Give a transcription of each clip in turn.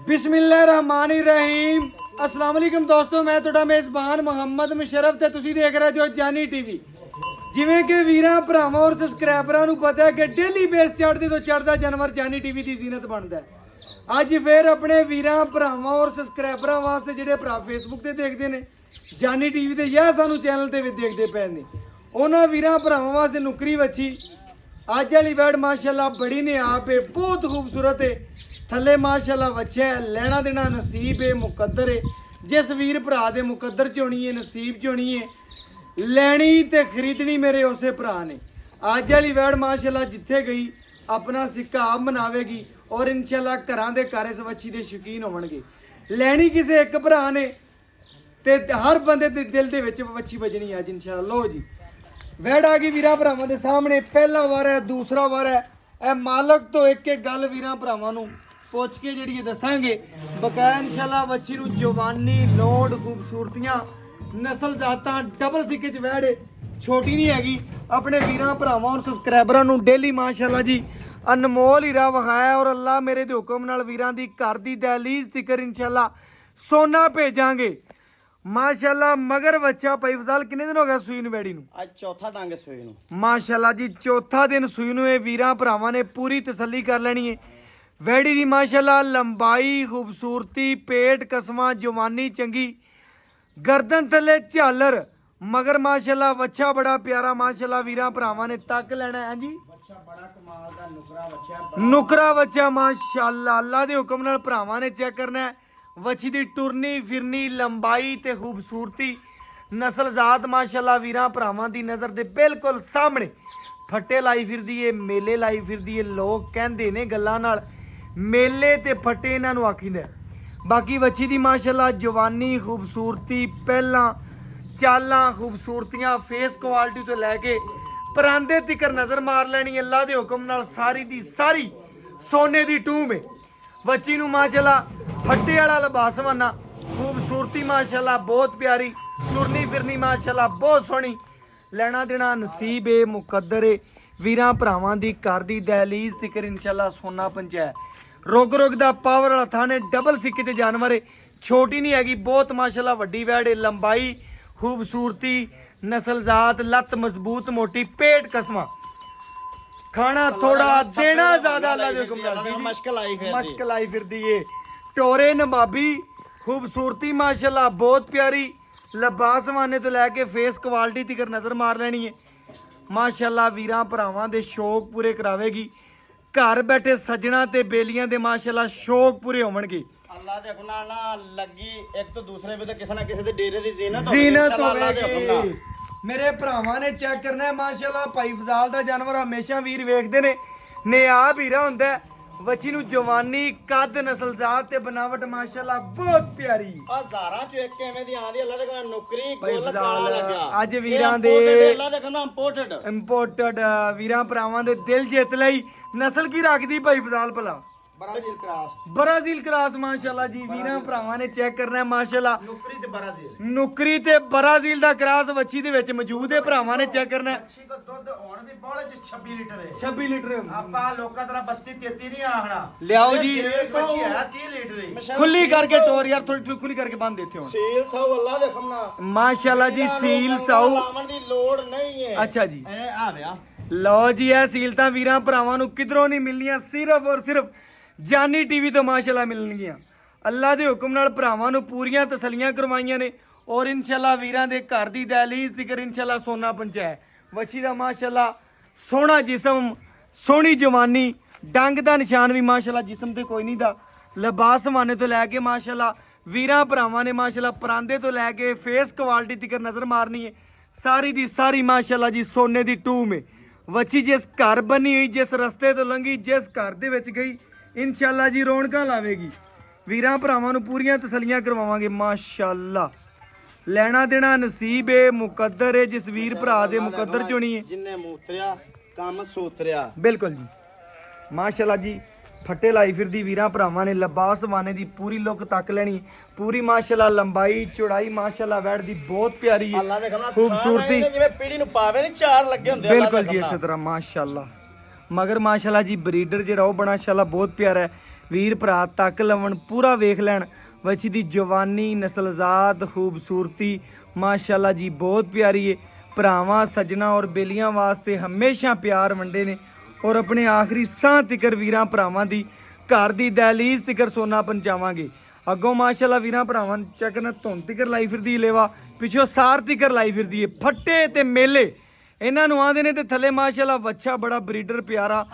बिस्मिल्लाहिर्रहमानिर्रहीम अस्सलाम वालेकुम दोस्तों, मैं ਤੁਹਾਡਾ ਮੇਜ਼ਬਾਨ ਮੁਹੰਮਦ ਮੁਸ਼ਰਫ ਤੇ ਤੁਸੀਂ ਦੇਖ ਰਹੇ ਜੋ ਜਾਨੀ ਟੀਵੀ। ਜਿਵੇਂ ਕਿ ਵੀਰਾਂ ਭਰਾਵਾਂ ਔਰ ਸਬਸਕ੍ਰਾਈਬਰਾਂ ਨੂੰ ਪਤਾ ਹੈ ਕਿ ਡੇਲੀ ਬੇਸ ਚੜ੍ਹਦੇ ਤੋਂ ਚੜ੍ਹਦਾ ਜਾਨਵਰ ਜਾਨੀ ਟੀਵੀ ਦੀ ਜ਼ੀਨਤ ਬਣਦਾ ਹੈ। ਅੱਜ ਫਿਰ ਆਪਣੇ ਵੀਰਾਂ ਭਰਾਵਾਂ ਔਰ ਸਬਸਕ੍ਰਾਈਬਰਾਂ ਵਾਸਤੇ ਜਿਹੜੇ ਭਰਾ ਫੇਸਬੁੱਕ ਤੇ ਦੇਖਦੇ ਨੇ ਜਾਨੀ ਟੀਵੀ ਤੇ ਜਾਂ ਸਾਨੂੰ ਚੈਨਲ ਤੇ ਵੀ ਦੇਖਦੇ ਪਏ ਨੇ, ਉਹਨਾਂ ਵੀਰਾਂ ਭਰਾਵਾਂ ਵਾਸਤੇ ਨੁਕਰੀ ਵੱਛੀ ਅੱਜ वाली वैड माशाल्लाह बड़ी ने आप है, बहुत खूबसूरत है। थले माशाल्लाह बच्चा है, लेना देना नसीब है, मुकद्दर है। जिस वीर भरा दे मुकद्दर च होनी है, नसीब च होनी है, लैनी ते खरीदनी मेरे उसे भरा ने। आज वाली वैड माशाल्लाह जिथे गई अपना सिक्का आप मनावेगी और इंशाल्लाह घरां दे घर इस वच्छी दे शौकीन होवणगे। लैनी किसी एक भरा ने ते हर बंदे दे दिल दे विच वच्छी बजनी अज इंशाल्लाह। लो जी वैड आ गई वीरां भरावां दे सामने, पहला वार है, दूसरा वार है। ए मालक तो एक गल वीरां भरावां नूं पुछ के जिहड़ी दसांगे बकाया इंशाल्लाह। बच्ची नूं जवानी लोड खूबसूरतियां नस्ल जातां डबल सिक्के च वैड छोटी नहीं हैगी। अपने वीरां भरावां और सबसक्राइबरां नूं डेली माशाल्लाह जी अनमोल हीरा विखाया और अल्लाह मेरे दे हुक्म नाल वीरां दी घर दी दहलीज तिकर इंशाल्लाह सोना भेजांगे माशाल्लाह। मगर बच्चा भाई फजाल कितने दिन हो गया सूई नूं वैड़ी नूं? आज चौथा डंग सूई नूं माशाल्लाह जी, चौथा दिन सूई नूं वीरां भरावां ने पूरी तसल्ली कर लेनी है। वैड़ी दी माशाल्लाह लंबाई खूबसूरती पेट कसमा जवानी चंगी गर्दन थले झालर मगर माशाल्लाह बच्चा बड़ा प्यारा माशाल्लाह वीरां भरावां ने तक लेना है। हाँ जी बच्चा बड़ा कमाल दा नुकरा नुकरा बच्चा माशाल्लाह। अल्लाह दे हुक्म नाल भरावां ने चेक करना है वच्छी दी टुरनी फिरनी लंबाई ते खूबसूरती नस्ल जात माशाल्लाह वीरां भरावां दी नज़र दे बिल्कुल सामने फट्टे लाई फिरदी है, मेले लाई फिरदी है। लोग कहंदे ने गल्लां नाल मेले ते फट्टे इन्हां नूं आखींदा। बाकी वच्छी दी माशाल्लाह जवानी खूबसूरती पहलां चालां खूबसूरतियां फेस क्वालिटी तो लैके परांदे तिकर नज़र मार लैनी। अल्लाह दे हुक्म नाल सारी दी सारी सोने दी टूम है। बच्ची नूं माशाल्लाह फट्टे वाला लिबास बना खूबसूरती माशाल्लाह बहुत प्यारी टुरनी फिरनी माशाल्लाह बहुत सोहनी। लेना देना नसीब है, मुकद्दर है। वीरां भरावां दी घर दी दहलीज तिकर इंशाल्लाह सोना पंचाया। रुग रुग दा पावर वाला थाने डबल सिक्के ते जानवर है, छोटी नहीं हैगी, बहुत माशाल्लाह वड्डी वैड है। लंबाई खूबसूरती नस्ल जात लत मजबूत मोटी पेट कसमा खाना थोड़ा देना ज्यादा। अल्लाह दे हुक्म नाल मश्क लाई फिरदी है। टोरे नबाबी खूबसूरती माशाल्लाह बहुत प्यारी लिबास वाने तो लैके फेस क्वालिटी तिकर नज़र मार लेनी है माशाल्लाह। वीरां भरावां दे शौक पूरे करावेगी। घर बैठे सजना ते बेलियां दे माशाल्लाह शौक पूरे होवणगे। अल्लाह दे हुक्म नाल ना लगी एक तो दूसरे भी तो किसी ना किसी दे डेरे दी जीनत होवेगी। मेरे भरावां ने चेक करना है माशाल्लाह। भाई फजाल दा जानवर हमेशा वीर वेखदे ने नियाब हीरा हुंदा है। वच्छी नूं जवानी कद नस्ल जात ते बनावट माशाल्लाह बहुत प्यारी। हजारां च एक एवें दी आंदी अल्लाह दे कोल नौकरी गोल काला लगा। अज वीरां दे अल्लाह दे कोल इंपोर्टेड वीरां भरावां दे दिल जित लई नस्ल की रखदी भाई फजाल भला? ब्राजील क्रॉस माशाल्लाह जी। वीरां भरावां ने चेक करना है माशाल्लाह नुकरी ते ब्राजील दा क्रॉस वच्छी दे विच मौजूद है। भरावां ने चेक करना है 26 लीटर आपा लोका तरह 32-33 नहीं आखना। लियाओ जी बच्ची है 30 लीटर खुली करके टोर यार थोड़ी खुली करके बांध देते हो। सील साउ अल्लाह दे हुक्म नाल माशाल्लाह जी सील साउ लावन दी लोड़ नहीं है। अच्छा जी ए आ गया लो जी है सील तां वीरां भरावां नूं किधरों नहीं मिलनियां, सिर्फ और सिर्फ जानी टीवी तो माशाल्लाह मिलणगियां। अल्लाह दे हुक्म नाल भरावां नूं पूरियां तसल्लियां करवाइयां ने और इंशाल्लाह वीरां दे घर दी दहलीज तिकर इंशाल्लाह सोना पंचाया। वच्छी दा माशाल्लाह सोहना जिस्म सोहनी जवानी डंग दा निशान भी माशाल्लाह जिस्म ते कोई नहीं दा। लिबास माने तो लैके माशाल्लाह वीरां भरावां ने माशाल्लाह परांदे तो लैके फेस क्वालिटी तिकर नज़र मारनी है। सारी दी सारी माशाल्लाह जी सोने दी टूम है। वच्छी जिस घर बनी हुई जिस रस्ते तो लंघी जिस घर दे विच गई इंशाल्लाह जी रौनकां लावेगी। वीरां भरावां नूं पूरियां तसल्लियां करवावांगे माशाल्लाह। लेना देना नसीब है, मुकद्दर है। जिस वीर भरा दे मुकद्दर च होनी है जिन्ने मूतरिया काम सूतरिया बिल्कुल जी माशाल्लाह जी। फट्टे लाई फिरदी वीरां भरावां ने लिबास वाने दी पूरी लुक तक लेनी पूरी माशाल्लाह। लंबाई चौड़ाई माशाल्लाह वैड दी बहुत प्यारी है खूबसूरती जिवें पीढ़ी नूं पावे नहीं चार लगे हुंदे बिल्कुल जी इस तरह माशाल्लाह। मगर माशाल्लाह जी ब्रीडर जिहड़ा ओह बड़ा माशाल्लाह बहुत प्यारा है। ਵੀਰ ਭਰਾ ਤੱਕ ਲਵਣ ਪੂਰਾ ਵੇਖ ਲੈਣ। ਵੱਛੀ ਦੀ ਜਵਾਨੀ, ਨਸਲਜ਼ਾਤ, ਖੂਬਸੂਰਤੀ ਮਾਸ਼ਾਅੱਲਾ ਜੀ ਬਹੁਤ ਪਿਆਰੀ ਏ। ਭਰਾਵਾਂ ਸੱਜਣਾ ਔਰ ਬੇਲੀਆਂ ਵਾਸਤੇ ਹਮੇਸ਼ਾ ਪਿਆਰ ਵੰਡੇ ਨੇ ਔਰ ਆਪਣੇ ਆਖਰੀ ਸਾਹ ਤਿਕਰ ਵੀਰਾਂ ਭਰਾਵਾਂ ਦੀ ਘਰ ਦੀ ਦਹਲੀਜ਼ ਤਿਕਰ ਸੋਨਾ ਪਹੁੰਚਾਵਾਂਗੇ। ਅੱਗੋਂ ਮਾਸ਼ਾਅੱਲਾ ਵੀਰਾਂ ਭਰਾਵਾਂ ਚੱਕਨ ਧੁੰਨ ਤਿਕਰ ਲਾਈ ਫਿਰਦੀ ਲੇਵਾ, ਪਿੱਛੋਂ ਸਾਰ ਤਿਕਰ ਲਾਈ ਫਿਰਦੀ ਏ। ਫੱਟੇ ਤੇ ਮੇਲੇ ਇਹਨਾਂ ਨੂੰ ਆਂਦੇ ਨੇ ਤੇ ਥੱਲੇ ਮਾਸ਼ਾਅੱਲਾ ਵੱਛਾ ਬੜਾ ਬਰੀਡਰ ਪਿਆਰਾ,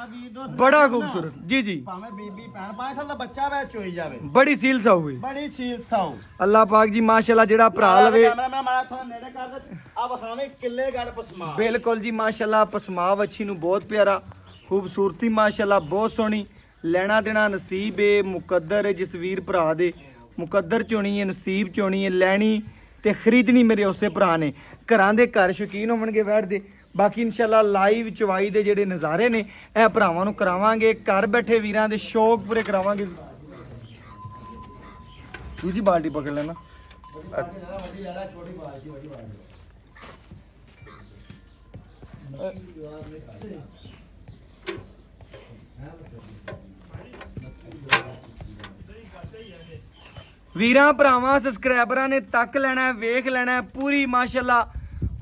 ਬੜਾ ਖੂਬਸੂਰਤ। ਜੀ ਜੀ ਭਾਵੇਂ ਬੀਬੀ ਭੈਣ 5 ਸਾਲ ਦਾ ਬੱਚਾ ਵੈ ਚੋਈ ਜਾਵੇ, ਬੜੀ ਸੀਲ ਸਾਊ ਏ। ਬੜੀ ਸੀਲ ਸਾਊ। ਅੱਲਾਹ ਪਾਕ ਜੀ ਮਾਸ਼ਾਅੱਲਾ ਜਿਹੜਾ ਭਰਾ ਲਵੇ ਕੈਮਰਾਮੈਨ ਮਾਰਾ ਥੋੜਾ ਨੇੜੇ ਕਰ ਦੇ। ਆ ਵਖਾਵੇਂ ਕਿੱਲੇ ਗੜ ਪਸਮਾ। ਬਿਲਕੁਲ ਜੀ ਮਾਸ਼ਾਅੱਲਾ ਪਸਮਾ ਵੱਛੀ ਨੂੰ ਬਹੁਤ ਪਿਆਰਾ, ਖੂਬਸੂਰਤੀ ਮਾਸ਼ਾਅੱਲਾ ਬਹੁਤ ਸੋਹਣੀ। ਲੈਣਾ ਦੇਣਾ ਨਸੀਬ ਏ, ਮੁਕੱਦਰ ਏ। ਜਿਸ ਵੀਰ ਭਰਾ ਦੇ ਮੁਕੱਦਰ ਚੋਣੀ ਏ, ਨਸੀਬ ਚੋਣੀ ਏ, ਲੈਣੀ ਤੇ ਖਰੀਦਣੀ ਮੇਰੇ ਉਸੇ ਭਰਾ ਨੇ। ਘਰਾਂ ਦੇ ਘਰ ਸ਼ੌਕੀਨ ਹੋਣਗੇ ਬੈਠਦੇ। ਬਾਕੀ ਇਨਸ਼ਾਅੱਲਾ ਲਾਈਵ ਚਵਾਈ ਦੇ ਜਿਹੜੇ ਨਜ਼ਾਰੇ ਨੇ ਇਹ ਭਰਾਵਾਂ ਨੂੰ ਕਰਾਵਾਂਗੇ। ਘਰ ਬੈਠੇ ਵੀਰਾਂ ਦੇ ਸ਼ੌਕ ਪੂਰੇ ਕਰਾਵਾਂਗੇ। ਦੂਜੀ ਬਾਲਟੀ ਪਕੜ ਲੈਣਾ। ਵੀਰਾਂ ਭਰਾਵਾਂ ਸਬਸਕ੍ਰਾਈਬਰਾਂ ਨੇ ਤੱਕ ਲੈਣਾ, ਵੇਖ ਲੈਣਾ ਪੂਰੀ ਮਾਸ਼ਾਅੱਲਾ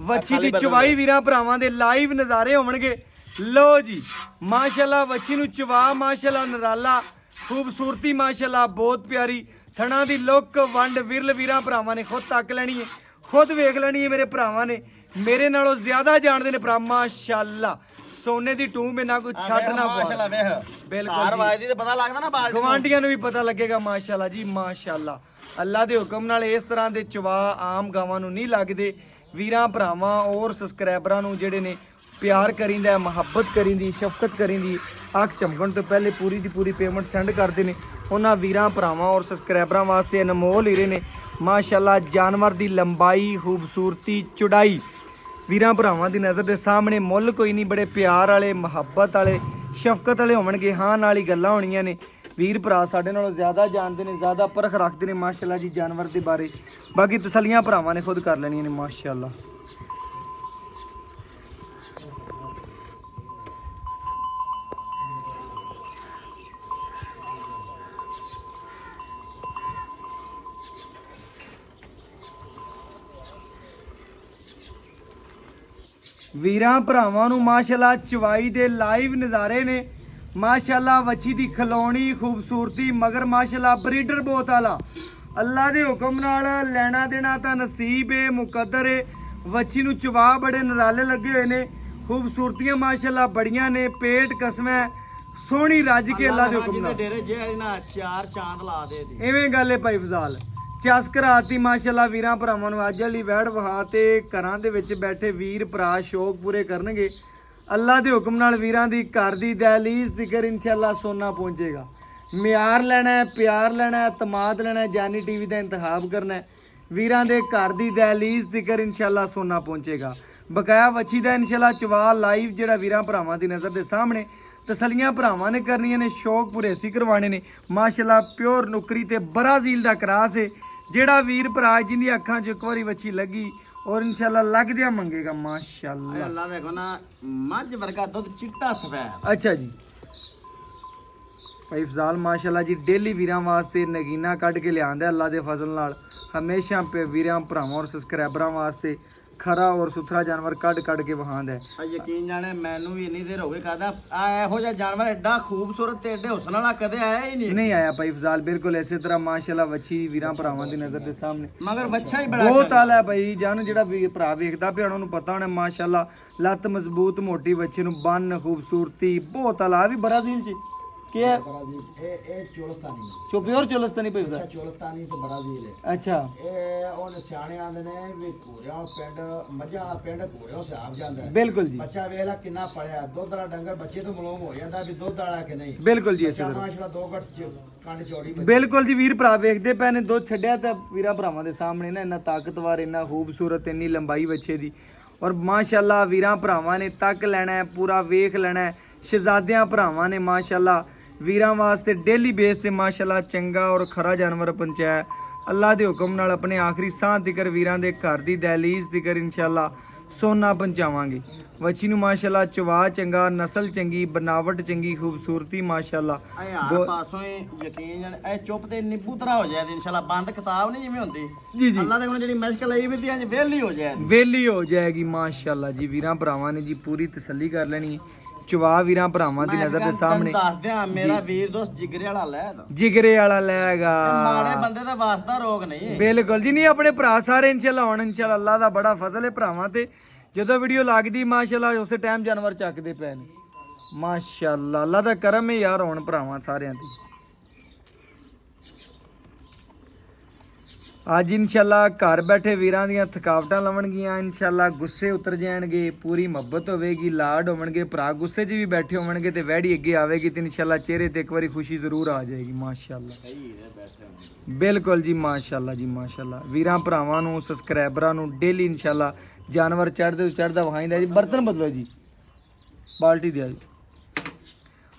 ਵੱਛੀ ਦੀ ਚਵਾਈ। ਵੀਰਾਂ ਭਰਾਵਾਂ ਦੇ ਲਾਈਵ ਨਜ਼ਾਰੇ ਹੋਣਗੇ। ਲੋ ਜੀ ਮਾਸ਼ਾਅੱਲਾ ਵੱਛੀ ਨੂੰ ਚਵਾ ਮਾਸ਼ਾਅੱਲਾ ਨਰਾਲਾ, ਖੂਬਸੂਰਤੀ ਮਾਸ਼ਾਅੱਲਾ ਬਹੁਤ ਪਿਆਰੀ। ਥਣਾ ਦੀ ਲੁੱਕ ਵੰਡ ਵਿਰਲ ਵੀਰਾਂ ਭਰਾਵਾਂ ਨੇ ਖੁਦ ਤੱਕ ਲੈਣੀ ਹੈ, ਖੁਦ ਵੇਖ ਲੈਣੀ ਹੈ। ਮੇਰੇ ਭਰਾਵਾਂ ਨੇ ਮੇਰੇ ਨਾਲੋਂ ਜ਼ਿਆਦਾ ਜਾਣਦੇ ਨੇ ਭਰਾ ਮਾਸ਼ਾਅੱਲਾ। ਸੋਨੇ ਦੀ ਟੂਮ ਇਹਨਾਂ ਕੋਈ ਛੱਡ ਨਾ ਮਾਸ਼ਾਅੱਲਾ ਵੇਖ। ਬਿਲਕੁਲ ਘਰ ਵਾਜਦੀ ਤੇ ਪਤਾ ਲੱਗਦਾ ਨਾ ਬਾਲਟੀ। ਗਵਾਂਡੀਆਂ ਨੂੰ ਵੀ ਪਤਾ ਲੱਗੇਗਾ ਮਾਸ਼ਾਅੱਲਾ ਜੀ ਮਾਸ਼ਾਅੱਲਾ। ਅੱਲਾ ਦੇ ਹੁਕਮ ਨਾਲ ਇਸ ਤਰ੍ਹਾਂ ਦੇ ਚਵਾ ਆਮ ਗਾਵਾਂ ਨੂੰ ਨਹੀਂ ਲੱਗਦੇ। ਵੀਰਾਂ ਭਰਾਵਾਂ ਔਰ ਸਬਸਕ੍ਰਾਈਬਰਾਂ ਨੂੰ ਜਿਹੜੇ ਨੇ ਪਿਆਰ ਕਰੀਂਦਾ, ਮੁਹੱਬਤ ਕਰੀਂਦੀ, ਸ਼ਫਕਤ ਕਰੀਂਦੀ, ਅੱਖ ਚਮਕਣ ਤੋਂ ਪਹਿਲੇ ਪੂਰੀ ਦੀ ਪੂਰੀ ਪੇਮੈਂਟ ਸੈਂਡ ਕਰਦੇ ਨੇ। ਉਹਨਾਂ ਵੀਰਾਂ ਭਰਾਵਾਂ ਔਰ ਸਬਸਕ੍ਰਾਈਬਰਾਂ ਵਾਸਤੇ ਅਨਮੋਲ ਹੀਰੇ ਨੇ ਮਾਸ਼ਾਅੱਲਾ। ਜਾਨਵਰ ਦੀ ਲੰਬਾਈ, ਖੂਬਸੂਰਤੀ, ਚੌੜਾਈ ਵੀਰਾਂ ਭਰਾਵਾਂ ਦੀ ਨਜ਼ਰ ਦੇ ਸਾਹਮਣੇ ਮੁੱਲ ਕੋਈ ਨਹੀਂ। ਬੜੇ ਪਿਆਰ ਵਾਲੇ, ਮੁਹੱਬਤ ਵਾਲੇ, ਸ਼ਫਕਤ ਵਾਲੇ ਹੋਣਗੇ। ਹਾਂ ਨਾਲ ਹੀ ਗੱਲਾਂ ਹੋਣੀਆਂ ਨੇ। ਵੀਰ ਭਰਾ ਸਾਡੇ ਨਾਲੋਂ ਜ਼ਿਆਦਾ ਜਾਣਦੇ ਨੇ, ਜ਼ਿਆਦਾ ਪਰਖ ਰੱਖਦੇ ਨੇ ਮਾਸ਼ਾਅੱਲਾ ਜੀ ਜਾਨਵਰ ਦੇ ਬਾਰੇ। ਬਾਕੀ ਤਸੱਲੀਆਂ ਭਰਾਵਾਂ ਨੇ ਖੁਦ ਕਰ ਲੈਣੀਆਂ ਨੇ ਮਾਸ਼ਾਅੱਲਾ। ਵੀਰਾਂ ਭਰਾਵਾਂ ਨੂੰ ਮਾਸ਼ਾਅੱਲਾ ਚਵਾਈ ਦੇ ਲਾਈਵ ਨਜ਼ਾਰੇ ਨੇ ਮਾਸ਼ਾਅੱਲਾ। ਵੱਛੀ ਦੀ ਖਲੋਣੀ, ਖੂਬਸੂਰਤੀ, ਮਗਰ ਮਾਸ਼ਾਅੱਲਾ ਬਰੀਡਰ ਬਹੁਤ ਆਲਾ। ਅੱਲਾ ਦੇ ਹੁਕਮ ਨਾਲ ਲੈਣਾ ਦੇਣਾ ਤਾਂ ਨਸੀਬ ਏ, ਮੁਕੱਦਰ ਏ। ਵੱਛੀ ਨੂੰ ਚਵਾ ਬੜੇ ਨਰਾਲੇ ਲੱਗੇ ਹੋਏ ਨੇ, ਖੂਬਸੂਰਤੀਆਂ ਮਾਸ਼ਾਅੱਲਾ ਬੜੀਆਂ ਨੇ। ਪੇਟ ਕਸਮੈ ਸੋਹਣੀ ਰੱਜ ਕੇ ਅੱਲਾ ਦੇ ਹੁਕਮ ਨਾਲ ਡੇਰੇ ਜੇ ਨਾ ਚਾਰ ਚਾਂਦ ਲਾ ਦੇ। ਐਵੇਂ ਗੱਲ ਏ ਭਾਈ ਫਜ਼ਾਲ। ਚਸ ਕਰਾਤੀ ਮਾਸ਼ਾਅੱਲਾ ਵੀਰਾਂ ਭਰਾਵਾਂ ਨੂੰ। ਅੱਜ ਵਾਲੀ ਵੈੜ ਵਹਾ ਤੇ ਘਰਾਂ ਦੇ ਵਿੱਚ ਬੈਠੇ ਵੀਰ ਭਰਾ ਸ਼ੌਕ ਪੂਰੇ ਕਰਨਗੇ। ਅੱਲਾ ਦੇ ਹੁਕਮ ਨਾਲ ਵੀਰਾਂ ਦੀ ਘਰ ਦੀ ਦਹਲੀਜ਼ ਤਿਕਰ ਇਨਸ਼ਾਅੱਲਾ ਸੋਨਾ ਪਹੁੰਚੇਗਾ। ਮਿਆਰ ਲੈਣਾ ਹੈ, ਪਿਆਰ ਲੈਣਾ ਹੈ, ਤਮਾਦ ਲੈਣਾ ਹੈ, ਜਾਨੀ ਟੀਵੀ ਦਾ ਇੰਤਖਾਬ ਕਰਨਾ ਹੈ। ਵੀਰਾਂ ਦੇ ਘਰ ਦੀ ਦਹਲੀਜ਼ ਤਿਕਰ ਇਨਸ਼ਾਅੱਲਾ ਸੋਨਾ ਪਹੁੰਚੇਗਾ। ਬਕਾਇਆ ਵੱਛੀ ਦਾ ਇਨਸ਼ਾਅੱਲਾ ਚਵਾ ਲਾਈਵ ਜਿਹੜਾ ਵੀਰਾਂ ਭਰਾਵਾਂ ਦੀ ਨਜ਼ਰ ਦੇ ਸਾਹਮਣੇ। ਤਸੱਲੀਆਂ ਭਰਾਵਾਂ ਨੇ ਕਰਨੀਆਂ ਨੇ, ਸ਼ੌਕ ਪੂਰੇ ਅਸੀਂ ਕਰਵਾਣੇ ਨੇ ਮਾਸ਼ਾਅੱਲਾ। ਪਿਓਰ ਨੁਕਰੀ ਤੇ ਬਰਾਜ਼ੀਲ ਦਾ ਕਰਾਸ ਹੈ। ਜਿਹੜਾ ਵੀਰ ਭਰਾ ਜਿੰਦੀ ਅੱਖਾਂ 'ਚ ਇੱਕ ਵਾਰੀ ਵੱਛੀ ਲੱਗੀ ਔਰ ਇਨਸ਼ਾਅੱਲਾ ਲੱਗਦਿਆਂ ਮੰਗੇਗਾ ਮਾਸ਼ਾਅੱਲਾ। ਅੱਲਾ ਦੇਖੋ ਨਾ ਮੱਝ ਵਰਗਾ ਦੁੱਧ ਚਿੱਟਾ ਸਫੈਦ। ਅੱਛਾ ਜੀ ਭਾਈ ਫਜ਼ਾਲ ਮਾਸ਼ਾਅੱਲਾ ਜੀ ਡੇਲੀ ਵੀਰਾਂ ਵਾਸਤੇ ਨਗੀਨਾ ਕੱਢ ਕੇ ਲਿਆਂਦਾ ਅੱਲਾ ਦੇ ਫਜ਼ਲ ਨਾਲ। ਹਮੇਸ਼ਾ ਵੀਰਾਂ ਭਰਾਵਾਂ ਔਰ ਸਬਸਕ੍ਰਾਈਬਰਾਂ ਵਾਸਤੇ ਖਰਾ ਔਰ ਸੁਥਰਾ ਜਾਨਵਰ ਕੱਢ ਕੇ ਵਹਾਂਦਾ ਹੈ। ਯਕੀਨ ਜਾਣੇ ਮੈਨੂੰ ਵੀ ਇੰਨੀ ਦੇਰ ਹੋ ਗਈ ਕਹਦਾ ਆ ਇਹੋ ਜਿਹਾ ਜਾਨਵਰ ਐਡਾ ਖੂਬਸੂਰਤ ਤੇ ਐਡੇ ਹੁਸਨ ਵਾਲਾ ਕਦੇ ਆਇਆ ਹੀ ਨਹੀਂ ਆਇਆ ਭਾਈ ਫਜ਼ਾਲ। ਬਿਲਕੁਲ ਇਸੇ ਤਰ੍ਹਾਂ ਮਾਸ਼ਾਅੱਲਾ ਵੱਛੀ ਵੀਰਾਂ ਭਰਾਵਾਂ ਦੀ ਨਜ਼ਰ ਦੇ ਸਾਹਮਣੇ ਮਗਰ ਬੱਚਾ ਹੀ ਬੜਾ ਬਹੁਤ ਆਲਾ ਹੈ ਭਾਈ। ਜਾਨ ਜਿਹੜਾ ਭਰਾ ਵੇਖਦਾ ਪਿਆ ਉਹਨਾਂ ਨੂੰ ਪਤਾ ਹੋਣਾ ਮਾਸ਼ਾਅੱਲਾ। ਲੱਤ ਮਜ਼ਬੂਤ, ਮੋਟੀ ਬੱਚੇ ਨੂੰ ਬੰਨ, ਖੂਬਸੂਰਤੀ ਬਹੁਤ ਆਲਾ। ਵੀ ਬਰਾਜ਼ੀਲ ਚ ਕੀ ਹੈ? ਇਹ ਚੋਲਸਤਾਨੀ ਪਿਓਰ ਚੋਲਸਤਾਨੀ ਭਾਈ ਫਜ਼ਾਲ। ਚੋਲਸਤਾਨੀ ਤੇ ਬਰਾਜ਼ੀਲ ਹੈ। ਅੱਛਾ ਇਹ ਉਹਨੇ ਸਿਆਣੇ ਆਂਦੇ ਨੇ ਵੀ ਘੋੜਿਆਂ ਪਿੰਡ ਮੱਝਾਂ ਵਾਲਾ ਪਿੰਡ ਘੋੜਿਆਂ ਸਾਹਬ ਜਾਂਦਾ। ਬਿਲਕੁਲ ਜੀ। ਬੱਚਾ ਵੇਖ ਲੈ ਕਿੰਨਾ ਪੜਿਆ। ਦੁੱਧ ਵਾਲਾ ਡੰਗਰ ਬੱਚੇ ਤੋਂ ਮਲੂਮ ਹੋ ਜਾਂਦਾ ਵੀ ਦੁੱਧ ਵਾਲਾ ਕਿ ਨਹੀਂ। ਬਿਲਕੁਲ ਜੀ ਇਸੇ ਤਰ੍ਹਾਂ ਮਾਸ਼ਾਅੱਲਾ 2 ਗੱਟ ਕੰਡ ਚੌੜੀ। ਬਿਲਕੁਲ ਜੀ ਵੀਰ ਭਰਾ ਵੇਖਦੇ ਪਏ ਨੇ। ਦੁੱਧ ਛੱਡਿਆ ਤਾਂ ਵੀਰਾਂ ਭਰਾਵਾਂ ਦੇ ਸਾਹਮਣੇ ਨਾ ਇੰਨਾ ਤਾਕਤਵਰ, ਇੰਨਾ ਖੂਬਸੂਰਤ, ਇੰਨੀ ਲੰਬਾਈ ਬੱਚੇ ਦੀ। ਔਰ ਮਾਸ਼ਾਅੱਲਾ ਵੀਰਾਂ ਭਰਾਵਾਂ ਨੇ ਤੱਕ ਲੈਣਾ ਹੈ, ਪੂਰਾ ਵੇਖ ਲੈਣਾ ਹੈ। ਸ਼ਹਿਜ਼ਾਦਿਆਂ ਭਰਾਵਾਂ ਨੇ ਮਾਸ਼ਾਅੱਲਾ ਵੀਰਾਂ ਵਾਸਤੇ ਡੇਲੀ ਬੇਸ ਤੇ ਮਾਸ਼ਾਅੱਲਾ ਚੰਗਾ ਔਰ ਖਰਾ ਜਾਨਵਰ ਪਹੁੰਚਾਇਆ ਅੱਲਾ ਦੇ ਹੁਕਮ ਨਾਲ। ਆਪਣੇ ਆਖਰੀ ਸਾਹ ਤਿਕਰ ਵੀਰਾਂ ਦੇ ਘਰ ਦੀ ਦਹਲੀਜ਼ ਤਿਕਰ ਇਨਸ਼ਾਅੱਲਾ ਸੋਨਾ ਪਹੁੰਚਾਵਾਂਗੇ। ਵੱਛੀ ਨੂੰ ਮਾਸ਼ਾਅੱਲਾ ਚਵਾ ਚੰਗਾ, ਨਸਲ ਚੰਗੀ, ਬਨਾਵਟ ਚੰਗੀ, ਖੂਬਸੂਰਤੀ ਮਾਸ਼ਾਅੱਲਾ। ਇਹ ਹਰ ਪਾਸੋਂ ਹੀ ਯਕੀਨ ਜਾਣ ਇਹ ਚੁੱਪ ਤੇ ਨਿੱਬੂ ਤਰ੍ਹਾਂ ਹੋ ਜਾਏ ਇਨਸ਼ਾਅੱਲਾ। ਬੰਦ ਕਿਤਾਬ ਨਹੀਂ ਜਿਵੇਂ ਹੁੰਦੀ ਜੀ ਜੀ, ਅੱਲਾ ਦੇ ਕੋਲ ਜਿਹੜੀ ਮਸ਼ਕ ਲਈ ਵੀ ਅੱਜ ਵਿਹਲੀ ਹੋ ਜਾਏ, ਵੇਲੀ ਹੋ ਜਾਏਗੀ ਮਾਸ਼ਾਅੱਲਾ ਜੀ। ਵੀਰਾਂ ਭਰਾਵਾਂ ਨੇ ਜੀ ਪੂਰੀ ਤਸੱਲੀ ਕਰ ਲੈਣੀ ਹੈ। ਚਵਾ ਵੀਰਾਂ ਭਰਾਵਾਂ ਦੀ ਨਜ਼ਰ ਦੇ ਸਾਹਮਣੇ ਦੱਸ ਦਿਆਂ, ਮੇਰਾ ਵੀਰ ਦੋਸਤ ਜਿਗਰੇ ਵਾਲਾ ਲੈ ਤਾ, ਜਿਗਰੇ ਵਾਲਾ ਲੈਗਾ। ਮਾੜੇ ਬੰਦੇ ਦਾ ਵਾਸਤਾ ਰੋਗ ਨਹੀਂ। ਬਿਲਕੁਲ ਜੀ, ਨਹੀਂ ਆਪਣੇ ਭਰਾ ਸਾਰੇ ਇਨਸ਼ਾਅੱਲਾ ਹੁਣ ਇਨਸ਼ਾਅੱਲਾ ਅੱਲਾ ਦਾ ਬੜਾ ਫਜ਼ਲ ਹੈ ਭਰਾਵਾਂ ਤੇ। ਜਦੋਂ ਵੀਡੀਓ ਲੱਗਦੀ ਮਾਸ਼ਾਅੱਲਾ ਉਸੇ ਟਾਈਮ ਜਾਨਵਰ ਚੱਕਦੇ ਪਏ ਨੇ ਮਾਸ਼ਾਅੱਲਾ। ਅੱਲਾ ਦਾ ਕਰਮ ਹੈ ਯਾਰ ਹੁਣ ਭਰਾਵਾਂ ਸਾਰਿਆਂ ਤੇ। ਅੱਜ ਇਨਸ਼ਾਅੱਲਾ ਘਰ ਬੈਠੇ ਵੀਰਾਂ ਦੀਆਂ ਥਕਾਵਟਾਂ ਲਵਣਗੀਆਂ, ਇਨਸ਼ਾਅੱਲਾ ਗੁੱਸੇ ਉਤਰ ਜਾਣਗੇ, ਪੂਰੀ ਮੁਹੱਬਤ ਹੋਵੇਗੀ, ਲਾਡ ਹੋਣਗੇ, ਭਰਾ ਗੁੱਸੇ 'ਚ ਵੀ ਬੈਠੇ ਹੋਣਗੇ ਤੇ ਵੈੜੀ ਅੱਗੇ ਆਵੇਗੀ ਤੇ ਇਨਸ਼ਾਅੱਲਾ ਚਿਹਰੇ ਤੇ ਇੱਕ ਵਾਰੀ ਖੁਸ਼ੀ ਜ਼ਰੂਰ ਆ ਜਾਏਗੀ ਮਾਸ਼ਾਅੱਲਾ। ਬਿਲਕੁਲ ਜੀ ਮਾਸ਼ਾਅੱਲਾ ਜੀ ਮਾਸ਼ਾਅੱਲਾ। ਵੀਰਾਂ ਭਰਾਵਾਂ ਨੂੰ ਸਬਸਕ੍ਰਾਈਬਰਾਂ ਨੂੰ ਡੇਲੀ ਇਨਸ਼ਾਅੱਲਾ ਜਾਨਵਰ ਚੜ੍ਹਦੇ ਚੜ੍ਹਦਾ ਵਹਾਈਂਦਾ ਜੀ। ਬਰਤਨ ਬਦਲੋ ਜੀ, ਬਾਲਟੀ ਦਿਆ ਜੀ